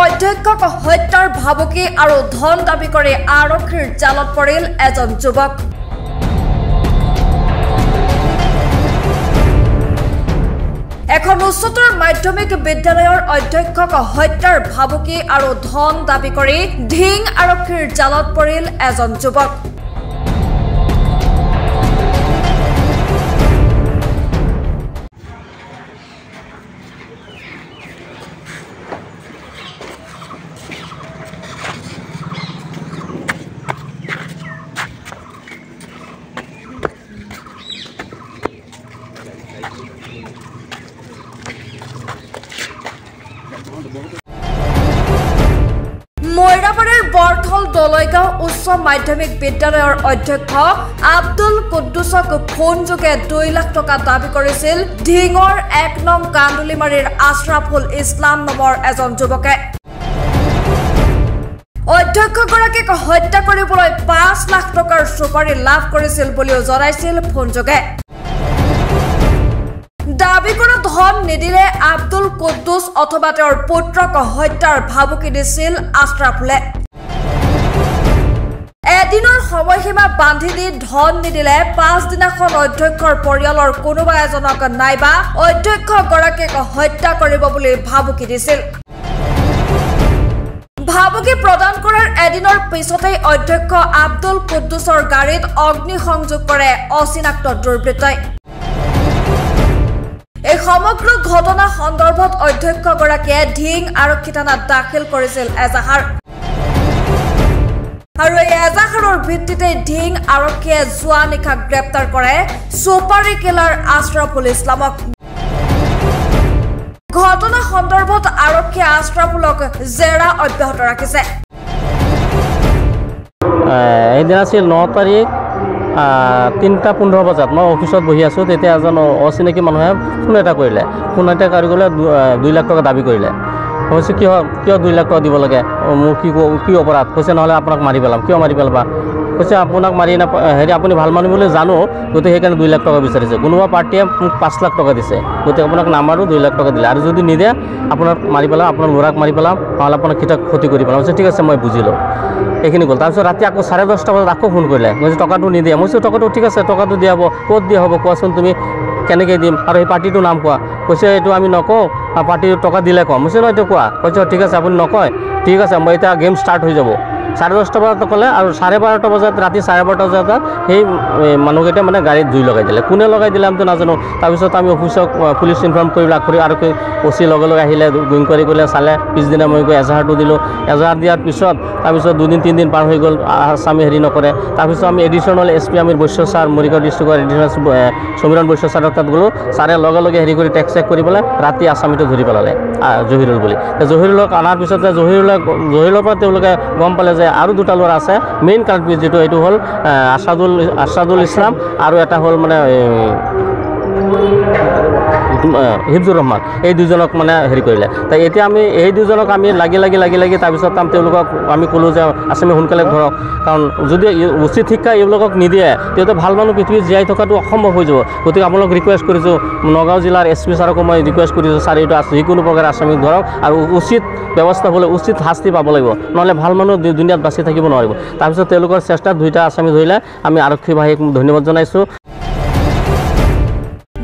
অধ্যক্ষক হত্যাৰ ভাবুকি আৰু ধন দাবী কৰি আৰক্ষীৰ জালত পৰিল এজন যুৱক। এখন উচ্চতৰ মাধ্যমিক বিদ্যালয়ৰ অধ্যক্ষক হত্যাৰ ভাবুকি আৰু ধন দাবী কৰি ঢিং আৰক্ষীৰ জালত পৰিল এজন যুৱক। ময়ৰাবাৰীৰ বৰথল দলৈগাঁও উচ্চ মাধ্যমিক বিদ্যালয়ৰ অধ্যক্ষ আব্দুল কুদ্দুছক ফোনযোগে 2 লাখ টকা দাবী কৰিছিল ঢিঙৰ 1 নং কান্দুলিমাৰীৰ আশৰাফুল ইছলাম নামৰ এজন যুৱকে। অধ্যক্ষগৰাকীক হত্যা কৰিবলৈ 5 লাখ টকাৰ সুপাৰি লাভ কৰিছিল বুলিও জনাইছিল ফোনযোগে। দাবী কৰা ধন নিদিলে আব্দুল কুদ্দুছ অথবা তেওঁৰ পুত্ৰক হত্যাৰ ভাবুকি দিছিল আশৰাফুলে। এদিনৰ সময়সীমা বান্ধি দি ধন নিদিলে 5 দিনাখন অধ্যক্ষৰ পৰিয়ালৰ কোনোবা এজনক নাইবা অধ্যক্ষগৰাকীক হত্যা কৰিব বুলি ভাবুকি দিছিল। ভাবুকি প্ৰদান কৰাৰ এদিনৰ পিছতেই অধ্যক্ষ আব্দুল কুদ্দুছৰ গাড়ীত অগ্নিসংযোগ কৰে অচিনাক্ত দুৰ্বৃত্তই। এই সমগ্ৰ ঘটনা সন্দৰ্ভত অধ্যক্ষগৰাকীয়ে ঢিং আৰক্ষী থানাত দাখিল কৰিছিল এজাহাৰ। আৰু এই এজাহাৰৰ ভিত্তিতে ঢিং আৰক্ষীয়ে যোৱা নিশা গ্ৰেপ্তাৰ কৰে সুপাৰি কিলাৰ আশৰাফুল ইছলামক। ঘটনা সন্দৰ্ভত আৰক্ষীয়ে আশৰাফুলক জেৰা অব্যাহত ৰাখিছে। এইদিন আছিল 9 তাৰিখ 3:15 বজাত মই অফিসত বহি আছোঁ। তেতিয়া এজন অচিনাকি মানুহে ফোন এটা কৰিলে। ফোন এটা কৰি গ'লে 2 লাখ টকা দাবী কৰিলে। কৈছে কিয় 2 লাখ টকা দিব লাগে, মোৰ কি অপৰাধ? কৈছে নহ'লে আপোনাক মাৰি পেলাম। কিয় মাৰি পেলাবা? কৈছে আপোনাক মাৰি আপুনি ভাল মানুহ বুলি জানো, গতিকে সেইকাৰণে 2 লাখ টকা বিচাৰিছে। কোনোবা পাৰ্টীয়ে মোক 5 লাখ টকা দিছে, গতিকে আপোনাক নামাৰো 2 লাখ টকা দিলে। আৰু যদি নিদিয়ে আপোনাক মাৰি পেলাম, আপোনাৰ ল'ৰাক মাৰি পেলাম, নহ'লে আপোনাক ক্ষতি কৰি পেলাম। কৈছে ঠিক আছে মই বুজিলোঁ। এইখিনি গ'ল। তাৰপিছত ৰাতি আকৌ 10:30 বজাত আকৌ ফোন কৰিলে। মই টকাটো নিদিয়ে। মই টকাটো ঠিক আছে, টকাটো দিয়া হ'ব। ক'ত দিয়া হ'ব কোৱাচোন, তুমি কেনেকৈ দিম আৰু সেই পাৰ্টিটোৰ নাম কোৱা। কৈছে এইটো আমি নকওঁ, পাৰ্টিৰ টকা দিলে কম। কৈছে নহয় এইটো কোৱা। কৈছে ঠিক আছে আপুনি নকয়, ঠিক আছে মই এতিয়া গেম ষ্টাৰ্ট হৈ যাব। 10:30 বজাত ক'লে আৰু 12:30 বজাত ৰাতি 12:30 বজাত সেই মানুহকেইটা মানে গাড়ীত জুই লগাই দিলে। কোনে লগাই দিলে আমিতো নাজানো। তাৰপিছত আমি অফিচক পুলিচ ইনফৰ্ম কৰি কৰি আৰু অচি লগে আহিলে, ইনকুৱাৰী কৰিলে, চালে। পিছদিনা মই গৈ এজাহাৰটো দিলোঁ। এজাহাৰ দিয়াৰ পিছত তাৰপিছত 2-3 দিন পাৰ হৈ গ'ল, আসামী হেৰি নকৰে। তাৰপিছত আমি additional SP Amir Baishya sir, Morigaon ডিষ্ট্ৰিক্টৰ এডিশ্যনেল সমীৰণ বৈশ্য ছাৰৰ তাত গ'লোঁ। ছাৰে লগে হেৰি কৰি টেক্স চেক কৰি পেলাই ৰাতি আসামীটো ধৰি পেলালে জহিৰুল বুলি। জহিৰুলক অনাৰ পিছত জহিৰুলৰ পৰা তেওঁলোকে গম পালে যে আৰু 2টা ল'ৰা আছে। মেইন কাল্পিট যেটো এইটো হ'ল আছাদুল ইছলাম আৰু এটা হ'ল মানে হিফজুৰ ৰহমান। এই 2জনক মানে হেৰি কৰিলে। তাই এতিয়া আমি এই 2জনক আমি লাগি তাৰপিছত তেওঁলোকক আমি ক'লোঁ যে আসামী সোনকালে ধৰক, কাৰণ যদি উচিত শিক্ষা এইবিলাকক নিদিয়ে তেতিয়াহ'লে ভাল মানুহ পৃথিৱীত জীয়াই থকাটো অসম্ভৱ হৈ যাব। গতিকে আপোনালোক ৰিকুৱেষ্ট কৰিছোঁ, নগাঁও জিলাৰ SP ছাৰকো মই ৰিকুৱেষ্ট কৰিছোঁ, ছাৰ এইটো যিকোনো প্ৰকাৰে আসামীক ধৰক আৰু উচিত ব্যৱস্থা হ'লে উচিত শাস্তি পাব লাগিব, নহ'লে ভাল মানুহ দুনিয়াত বাচি থাকিব নোৱাৰিব। তাৰপিছত তেওঁলোকৰ চেষ্টাত 2টা আসামী ধৰিলে। আমি আৰক্ষী বাহিনীক ধন্যবাদ জনাইছোঁ।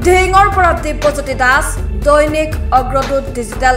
ঢিঙৰ পৰা দিব্যজ্যোতি দাস, দৈনিক অগ্ৰদূত ডিজিটেল।